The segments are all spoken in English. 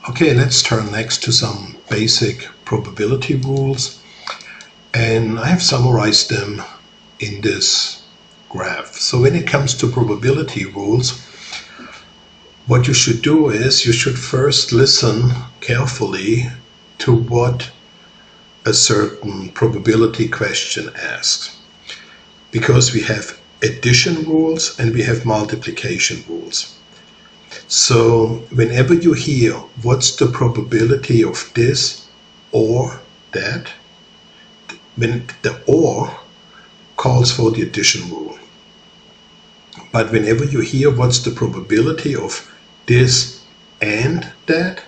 Okay, let's turn next to some basic probability rules, and I have summarized them in this graph. So when it comes to probability rules, what you should do is you should first listen carefully to what a certain probability question asks, because we have addition rules and we have multiplication rules. So whenever you hear what's the probability of this or that, when the or calls for the addition rule. But whenever you hear what's the probability of this and that,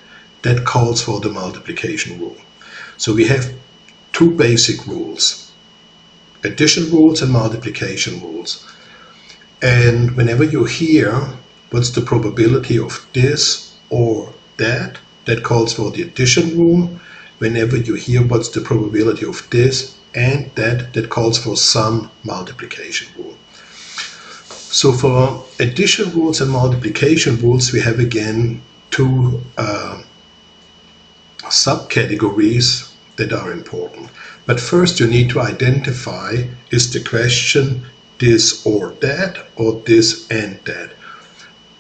that calls for the multiplication rule. So we have two basic rules, addition rules and multiplication rules. And whenever you hear what's the probability of this or that, that calls for the addition rule. Whenever you hear what's the probability of this and that, that calls for some multiplication rule. So for addition rules and multiplication rules, we have again two subcategories that are important. But first you need to identify, is the question this or that, or this and that?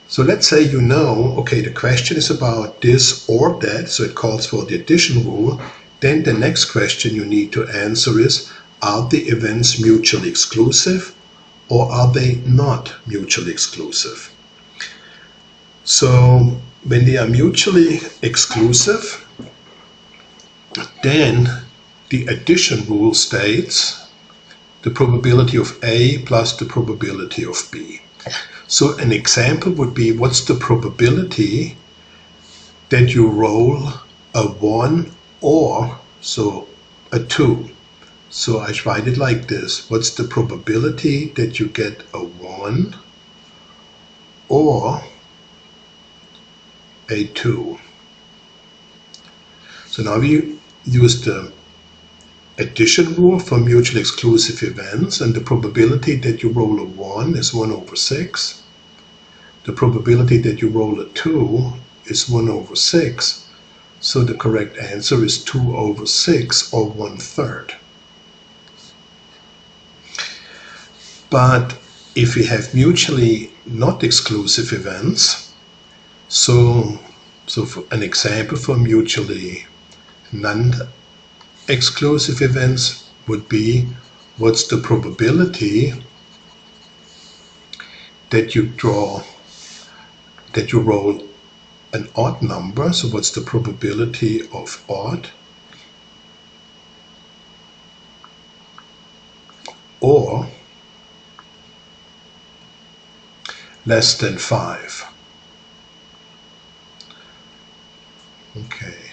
So let's say you know, okay, the question is about this or that, so it calls for the addition rule. Then the next question you need to answer is, are the events mutually exclusive or are they not mutually exclusive? So when they are mutually exclusive, then the addition rule states the probability of A plus the probability of B. So an example would be, what's the probability that you roll a 1 or so a 2? So I write it like this. What's the probability that you get a 1 or a 2? So now we use the addition rule for mutually exclusive events, and the probability that you roll a 1 is 1 over 6. The probability that you roll a 2 is 1 over 6. So the correct answer is 2 over 6, or 1/3. But if we have mutually not exclusive events, so for an example for mutually non-exclusive events would be, what's the probability that you roll an odd number? So what's the probability of odd? Or less than 5. Okay,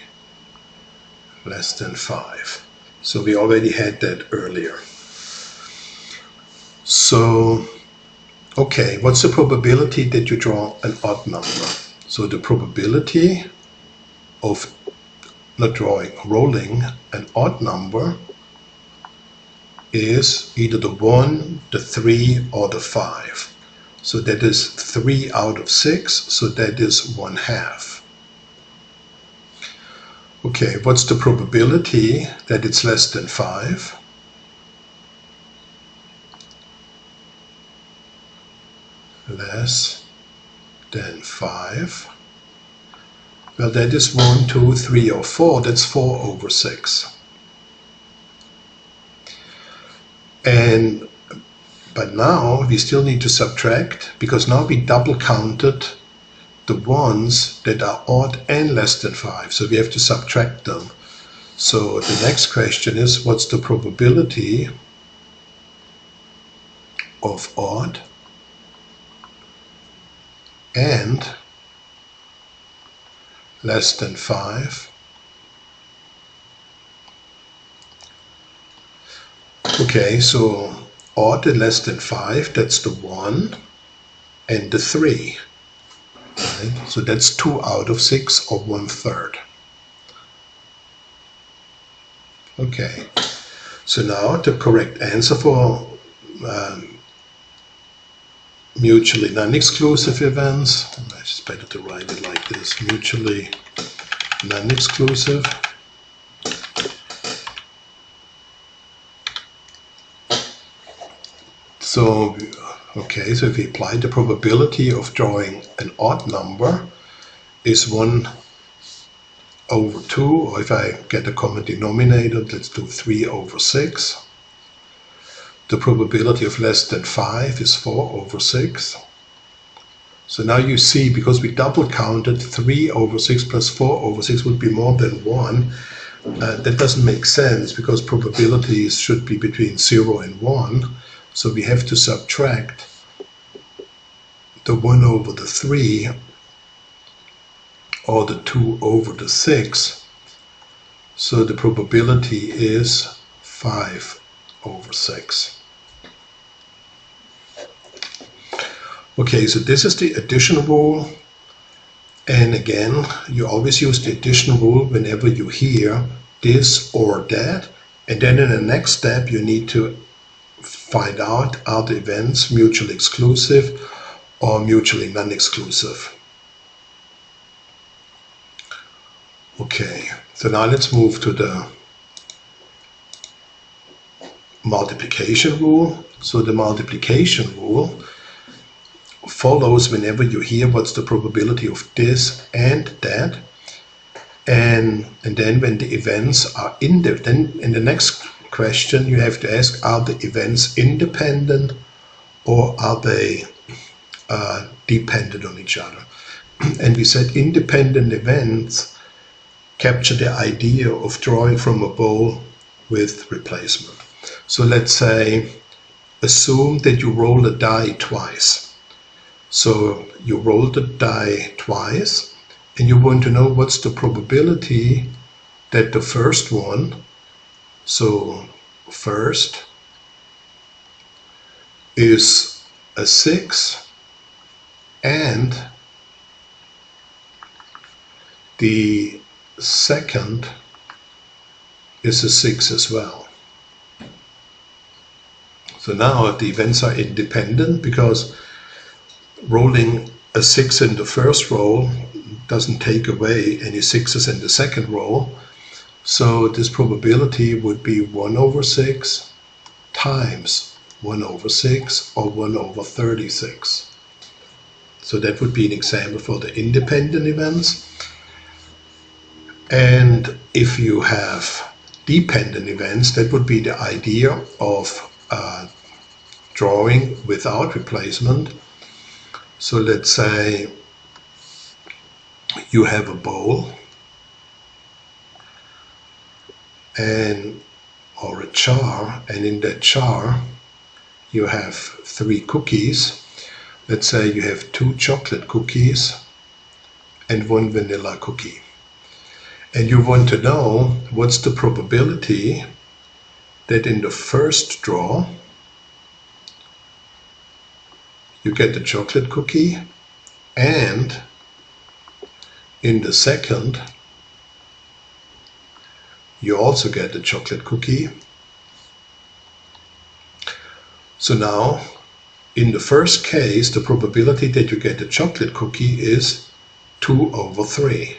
less than 5. So we already had that earlier. So, okay, what's the probability that you draw an odd number? So the probability of rolling an odd number is either the 1, the 3, or the 5. So that is 3 out of 6, so that is 1/2. Okay, what's the probability that it's less than 5? Less than 5. Well, that is 1, 2, 3, or 4. That's 4 over 6. But now we still need to subtract, because now we double counted the ones that are odd and less than 5. So we have to subtract them. So the next question is, what's the probability of odd and less than 5? Okay, so odd and less than 5, that's the 1 and the 3. Right? So that's 2 out of 6, or 1/3. Okay, so now the correct answer for mutually non-exclusive events, it's better to write it like this, mutually non-exclusive. So, okay, so if we apply the probability of drawing an odd number is 1 over 2, or if I get a common denominator, let's do 3 over 6. The probability of less than 5 is 4 over 6. So now you see, because we double counted, 3 over 6 plus 4 over 6 would be more than 1. That doesn't make sense, because probabilities should be between 0 and 1. So we have to subtract the 1 over the 3 or the 2 over the 6. So the probability is 5 over 6. Okay, so this is the addition rule. And again, you always use the addition rule whenever you hear this or that. And then in the next step, you need to find out, are the events mutually exclusive or mutually non-exclusive. Okay, so now let's move to the multiplication rule. So the multiplication rule follows whenever you hear what's the probability of this and that. And then when the events are then in the next question you have to ask, are the events independent or are they dependent on each other? And we said independent events capture the idea of drawing from a bowl with replacement. So let's say, assume that you roll a die twice. So you roll the die twice and you want to know what's the probability that the first one, so first is a 6 and the second is a 6 as well. So now the events are independent, because rolling a 6 in the first roll doesn't take away any 6s in the second roll. So this probability would be 1 over 6 times 1 over 6 or 1 over 36. So that would be an example for the independent events. And if you have dependent events, that would be the idea of drawing without replacement. So let's say you have a bowl or a jar, and in that jar you have 3 cookies. Let's say you have 2 chocolate cookies and 1 vanilla cookie. And you want to know what's the probability that in the first draw you get the chocolate cookie, and in the second you also get the chocolate cookie. So now, in the first case, the probability that you get the chocolate cookie is 2 over 3.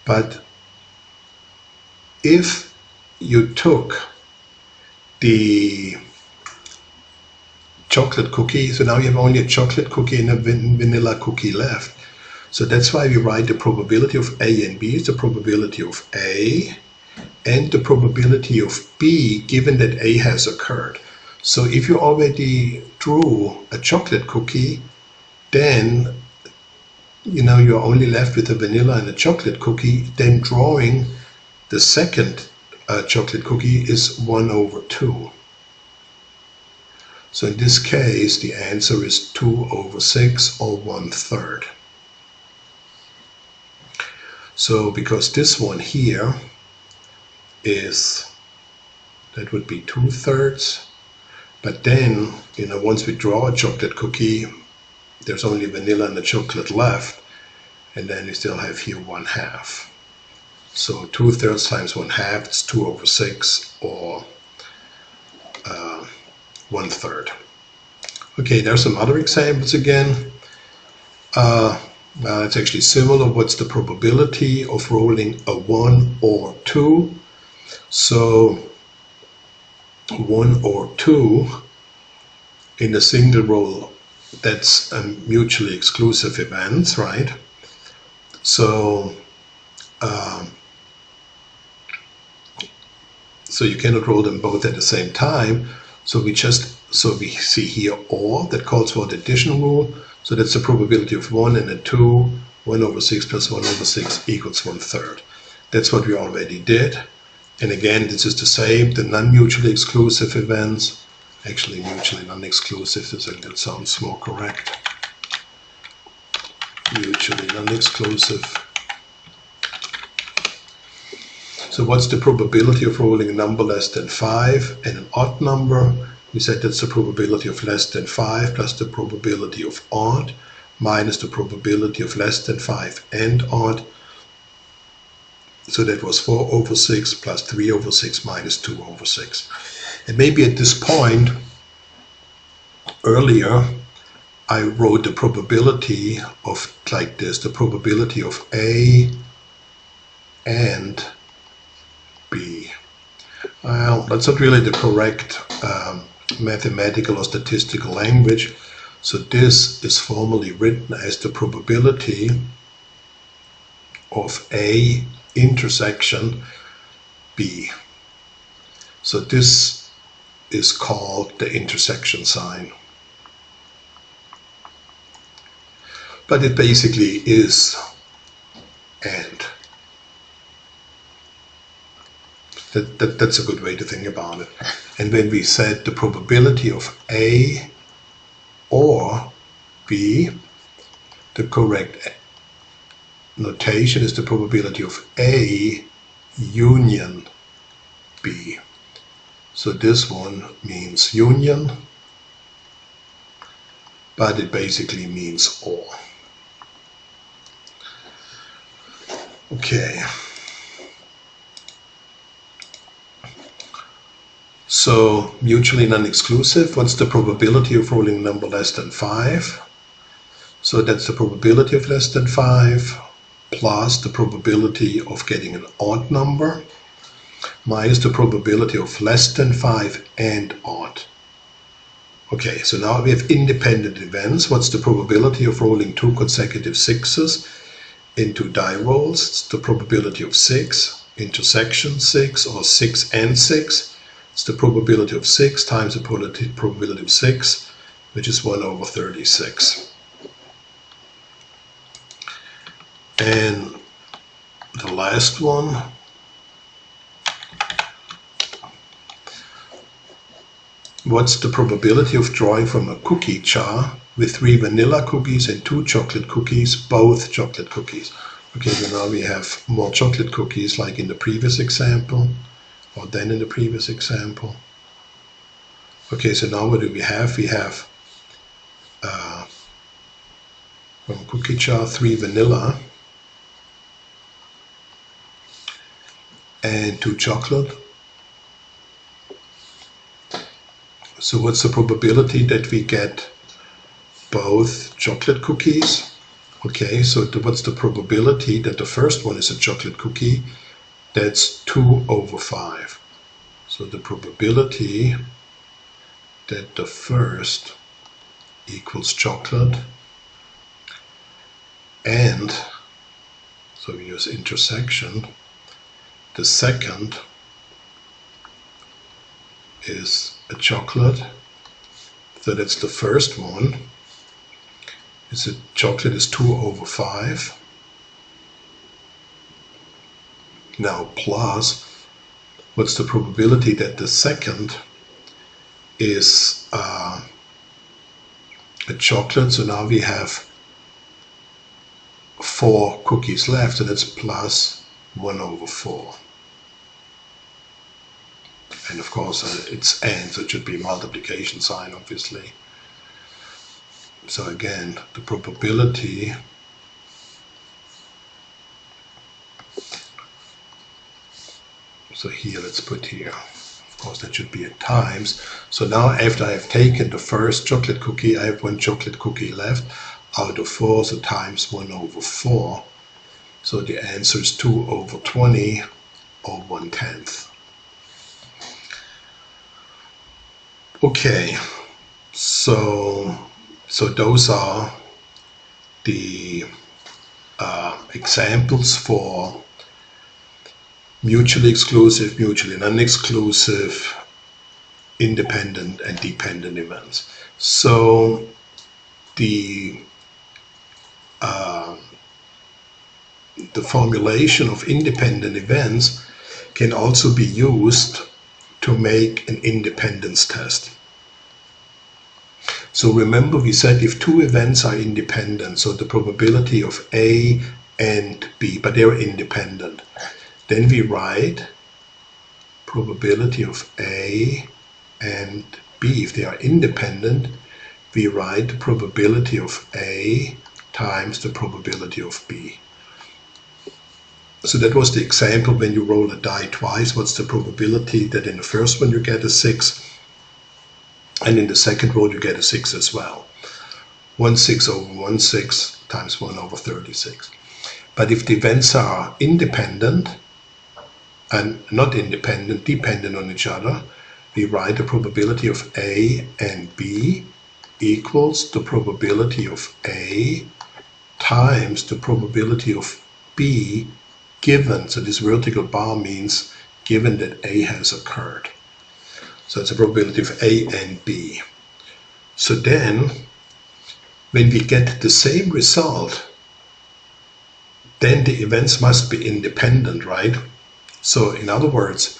But if you took the chocolate cookie, so now you have only a chocolate cookie and a vanilla cookie left. So that's why we write the probability of A and B is the probability of A and the probability of B given that A has occurred. So if you already drew a chocolate cookie, then you're only left with a vanilla and a chocolate cookie. Then drawing the second chocolate cookie is 1 over 2. So in this case the answer is 2 over 6 or 1/3. So because this one here that would be 2/3, but then once we draw a chocolate cookie there's only vanilla and the chocolate left, and then we still have here 1/2. So 2/3 times 1/2 is 2 over 6 or 1/3. Okay, there's some other examples again. Well, it's actually similar. What's the probability of rolling a 1 or 2? So 1 or 2 in a single roll, that's a mutually exclusive event, right? So so you cannot roll them both at the same time. So we see here or, that calls for the addition rule. So that's the probability of 1 and a 2. 1 over 6 plus 1 over 6 equals 1/3. That's what we already did. And again, this is the same. The non-mutually exclusive events, actually mutually non-exclusive, that sounds more correct. Mutually non-exclusive. So what's the probability of rolling a number less than 5 and an odd number? We said that's the probability of less than 5 plus the probability of odd minus the probability of less than 5 and odd. So that was 4 over 6 plus 3 over 6 minus 2 over 6. And maybe at this point, earlier, I wrote the probability of like this, the probability of A and B. Well, that's not really the correct mathematical or statistical language. So this is formally written as the probability of A intersection B. So this is called the intersection sign. But it basically is and. That's a good way to think about it. And when we said the probability of A or B, the correct notation is the probability of A union B. So this one means union, but it basically means or. Okay. So mutually non-exclusive, what's the probability of rolling a number less than 5? So that's the probability of less than 5 plus the probability of getting an odd number minus the probability of less than 5 and odd. Okay, so now we have independent events. What's the probability of rolling 2 consecutive 6s into die rolls? It's the probability of 6 intersection 6 or 6 and 6. It's the probability of 6 times the probability of 6, which is 1 over 36. And the last one, what's the probability of drawing from a cookie jar with 3 vanilla cookies and 2 chocolate cookies, both chocolate cookies? Okay, so now we have more chocolate cookies like in the previous example. Or then in the previous example. Okay, so now what do we have? We have from cookie jar 3 vanilla and 2 chocolate. So what's the probability that we get both chocolate cookies? Okay, so what's the probability that the first one is a chocolate cookie? That's 2 over 5. So the probability that the first equals chocolate and, so we use intersection, the second is a chocolate. So that's the first one. Chocolate is 2 over 5. Now plus, what's the probability that the second is a chocolate? So now we have 4 cookies left, so that's plus 1 over 4. And of course it's and, so it should be a multiplication sign, obviously. So again, the probability so here, let's put here, of course that should be at times. So now after I have taken the first chocolate cookie, I have 1 chocolate cookie left. out of 4, so times 1 over 4. So the answer is 2 over 20, or 1/10. Okay, so those are the examples for mutually exclusive, mutually non-exclusive, independent and dependent events. So the formulation of independent events can also be used to make an independence test. So remember, we said if two events are independent, so the probability of A and B, but they're independent, then we write probability of A and B. If they are independent, we write the probability of A times the probability of B. So that was the example when you roll a die twice. What's the probability that in the first one you get a 6 and in the second roll you get a 6 as well? 1/6 over 1/6 times 1 over 36. But if the events are independent and not independent, dependent on each other, we write the probability of A and B equals the probability of A times the probability of B given, so this vertical bar means given that A has occurred. So it's a probability of A and B. So then, when we get the same result, then the events must be independent, right? So in other words,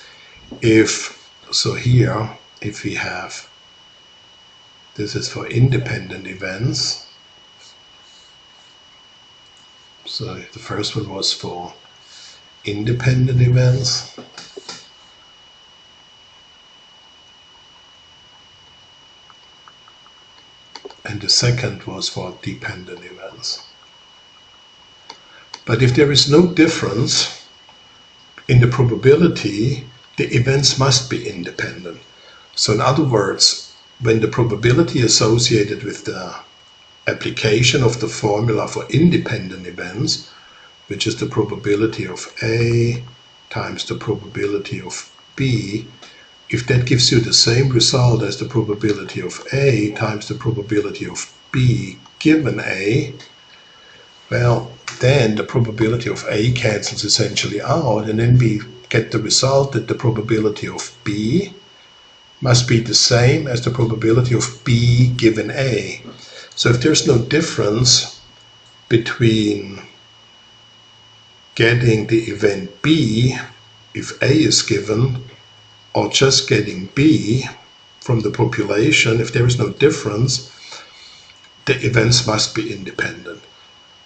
if we have, this is for independent events. So the first one was for independent events. And the second was for dependent events. But if there is no difference in the probability, the events must be independent. So in other words, when the probability associated with the application of the formula for independent events, which is the probability of A times the probability of B, if that gives you the same result as the probability of A times the probability of B given A, well, then the probability of A cancels essentially out, and then we get the result that the probability of B must be the same as the probability of B given A. So if there's no difference between getting the event B, if A is given, or just getting B from the population, if there is no difference, the events must be independent.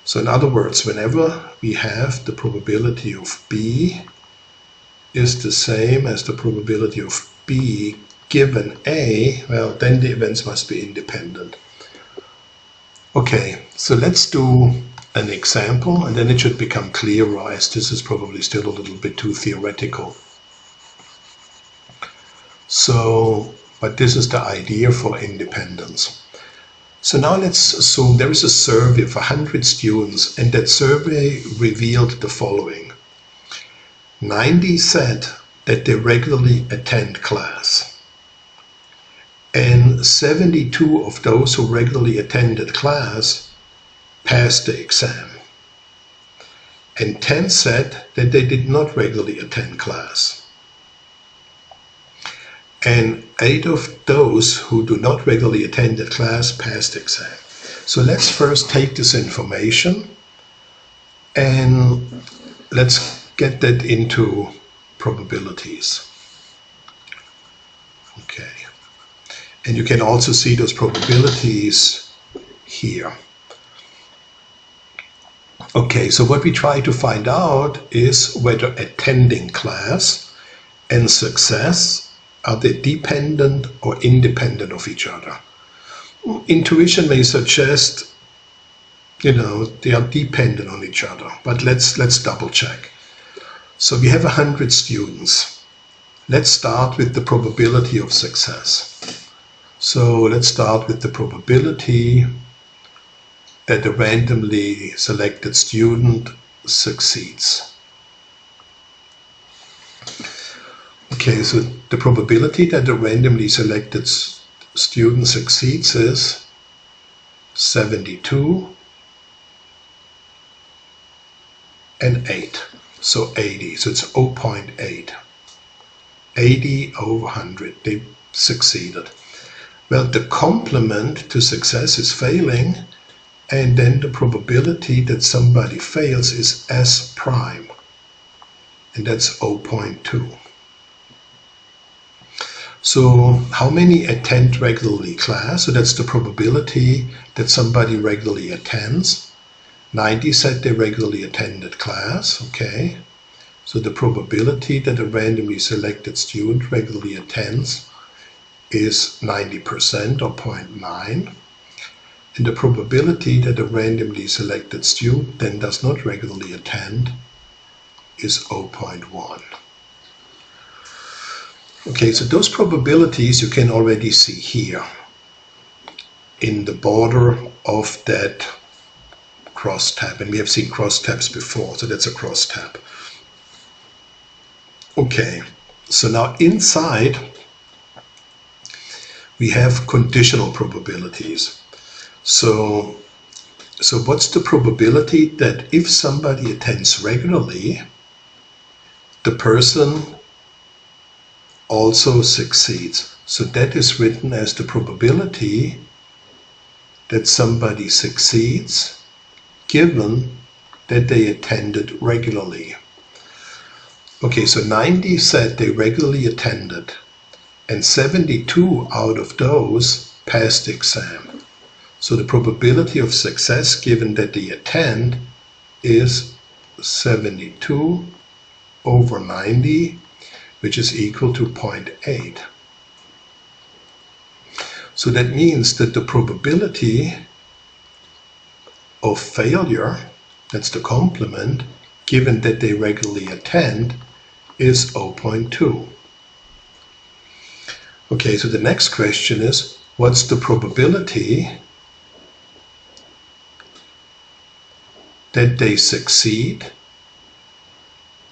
So in other words, whenever we have the probability of B is the same as the probability of B given A, well, then the events must be independent. Okay, so let's do an example, and then it should become clearer, as this is probably still a little bit too theoretical. So, but this is the idea for independence. So now let's assume there is a survey of 100 students, and that survey revealed the following. 90 said that they regularly attend class, and 72 of those who regularly attended class passed the exam, and 10 said that they did not regularly attend class, and 8 of those who do not regularly attend the class passed the exam. So let's first take this information and let's get that into probabilities. Okay, and you can also see those probabilities here. Okay, so what we try to find out is whether attending class and success, are they dependent or independent of each other? Intuition may suggest, they are dependent on each other, but let's double check. So we have 100 students. Let's start with the probability of success. So let's start with the probability that a randomly selected student succeeds. Okay, so the probability that a randomly selected student succeeds is 72 and 8, so 80, so it's 0.8. 80 over 100, they succeeded. Well, the complement to success is failing, and then the probability that somebody fails is S prime, and that's 0.2. So how many attend regularly class? So that's the probability that somebody regularly attends. 90 said they regularly attended class, okay. So the probability that a randomly selected student regularly attends is 90% or 0.9. And the probability that a randomly selected student then does not regularly attend is 0.1. Okay, so those probabilities you can already see here in the border of that crosstab. And we have seen crosstabs before, so that's a crosstab. Okay, so now inside we have conditional probabilities. So what's the probability that if somebody attends regularly, the person also succeeds? So that is written as the probability that somebody succeeds given that they attended regularly. Okay, so 90 said they regularly attended, and 72 out of those passed the exam. So the probability of success given that they attend is 72 over 90, which is equal to 0.8. So that means that the probability of failure, that's the complement, given that they regularly attend, is 0.2. Okay, so the next question is, what's the probability that they succeed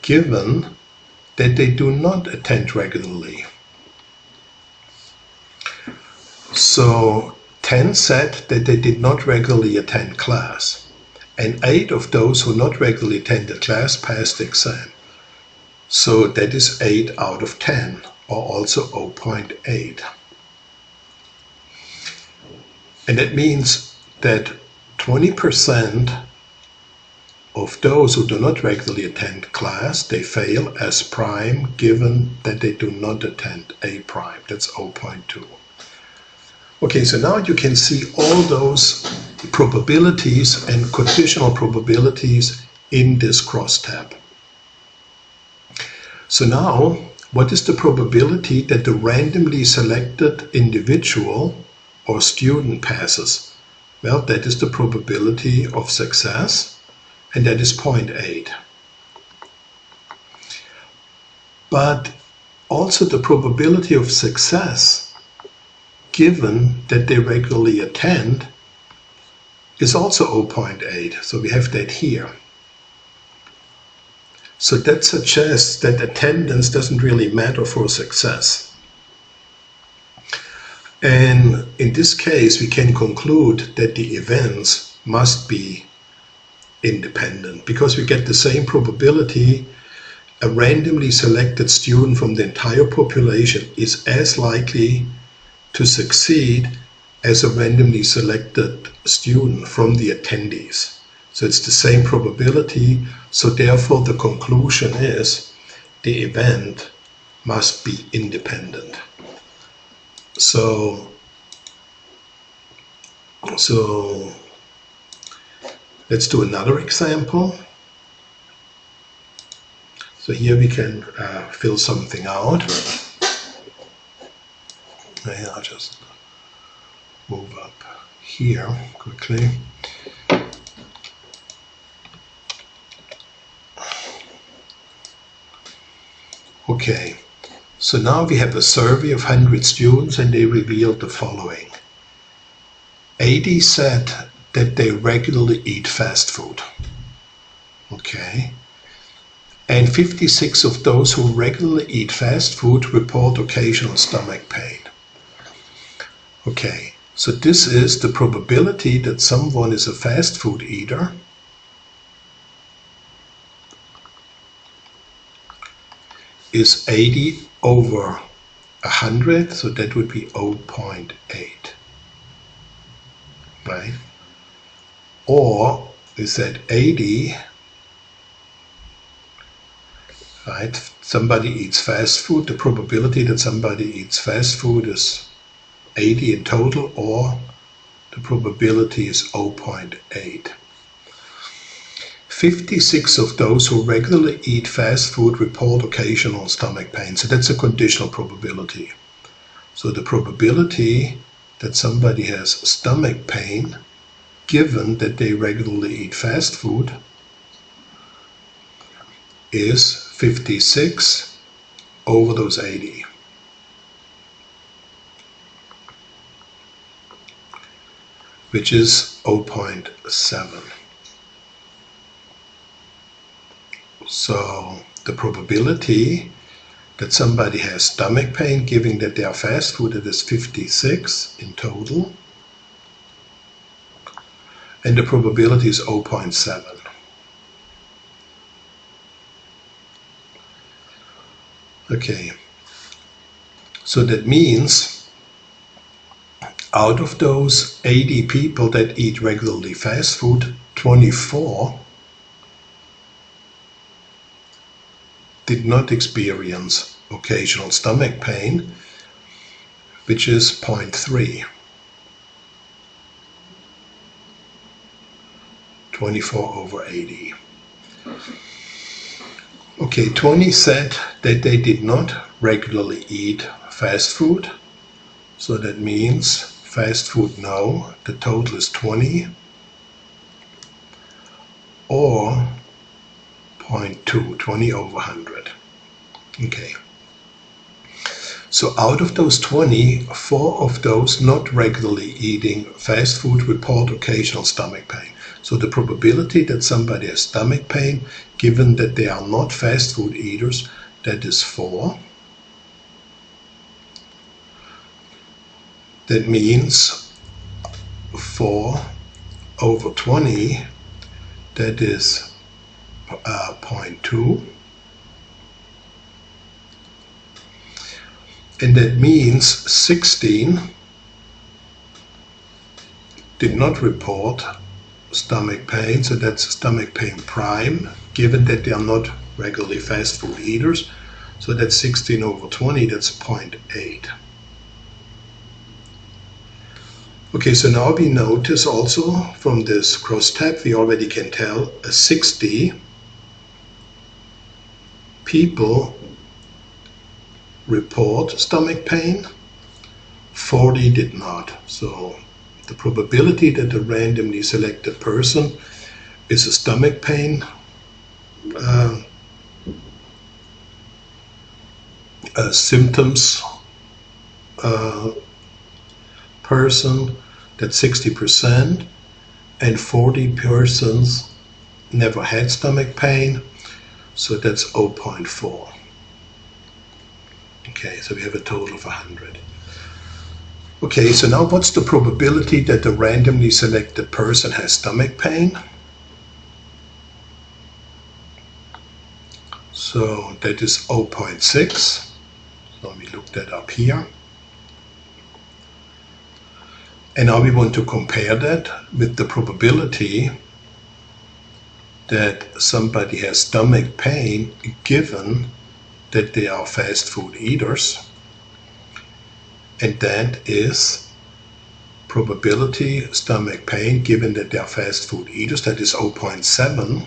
given that they do not attend regularly? So 10 said that they did not regularly attend class, and 8 of those who not regularly attended class passed the exam. So that is 8 out of 10, or also 0.8. And that means that 20% of those who do not regularly attend class, they fail S prime, given that they do not attend A prime. That's 0.2. Okay, so now you can see all those probabilities and conditional probabilities in this crosstab. So now, what is the probability that the randomly selected individual or student passes? Well, that is the probability of success, and that is 0.8. But also the probability of success, given that they regularly attend, is also 0.8. So we have that here. So that suggests that attendance doesn't really matter for success. And in this case, we can conclude that the events must be independent, because we get the same probability. A randomly selected student from the entire population is as likely to succeed as a randomly selected student from the attendees. So it's the same probability, so therefore the conclusion is the event must be independent. So let's do another example. So here we can fill something out. I'll just move up here quickly. Okay, so now we have a survey of 100 students, and they revealed the following. 80 said that they regularly eat fast food. Okay. And 56 of those who regularly eat fast food report occasional stomach pain. Okay, so this is the probability that someone is a fast food eater is 80 over 100, so that would be 0.8, right? Or we said 80, right? Somebody eats fast food, the probability that somebody eats fast food is 80 in total, or the probability is 0.8. 56 of those who regularly eat fast food report occasional stomach pain. So that's a conditional probability. So the probability that somebody has stomach pain, given that they regularly eat fast food, is 56 over those 80. Which is 0.7. So the probability that somebody has stomach pain, given that they are fast food, it is 56 in total. And the probability is 0.7. Okay. So that means out of those 80 people that eat regularly fast food, 24 did not experience occasional stomach pain, which is 0.3. 24 over 80. Okay, 20 said that they did not regularly eat fast food. So that means fast food, no. The total is 20. Or 0.2, 20 over 100. Okay. So out of those 20, 4 of those not regularly eating fast food report occasional stomach pain. So the probability that somebody has stomach pain, given that they are not fast food eaters, that is 4. That means 4 over 20, that is 0.2. And that means 16 did not report stomach pain, so that's stomach pain prime, given that they are not regularly fast food eaters. So that's 16 over 20, that's 0.8. Okay, so now we notice also from this crosstab, we already can tell 60 people report stomach pain, 40 did not. So the probability that a randomly selected person is a stomach pain symptoms person, that's 60%, and 40 persons never had stomach pain, so that's 0.4. Okay, so we have a total of 100. Okay, so now what's the probability that the randomly selected person has stomach pain? So that is 0.6. So we look that up here. And now we want to compare that with the probability that somebody has stomach pain given that they are fast food eaters. And that is probability stomach pain given that they are fast food eaters, that is 0.7.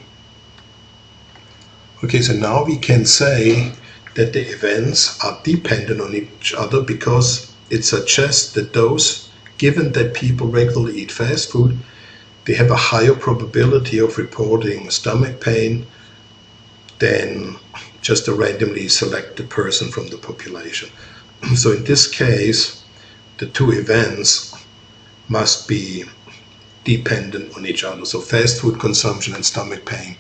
Okay, so now we can say that the events are dependent on each other because it suggests that those, given that people regularly eat fast food, they have a higher probability of reporting stomach pain than just a randomly selected person from the population. So in this case, the two events must be dependent on each other. So fast food consumption and stomach pain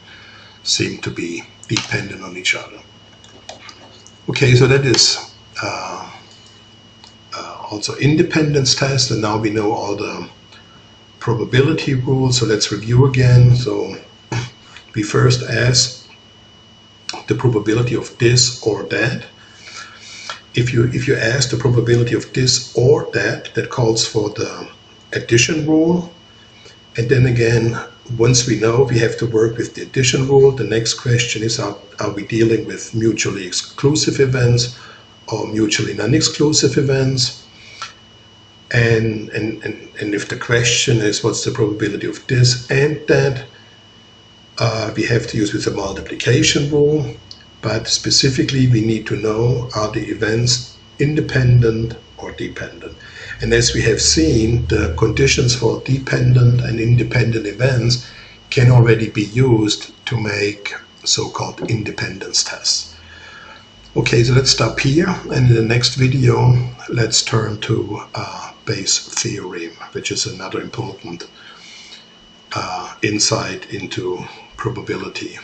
seem to be dependent on each other. Okay, so that is also independence test, and now we know all the probability rules. So let's review again. So we first ask the probability of this or that. If you ask the probability of this or that, that calls for the addition rule. And then again, once we know we have to work with the addition rule, the next question is, are we dealing with mutually exclusive events or mutually non-exclusive events? And if the question is what's the probability of this and that, we have to use with the multiplication rule. But specifically, we need to know, are the events independent or dependent? And as we have seen, the conditions for dependent and independent events can already be used to make so-called independence tests. Okay, so let's stop here, and in the next video, let's turn to Bayes' theorem, which is another important insight into probability.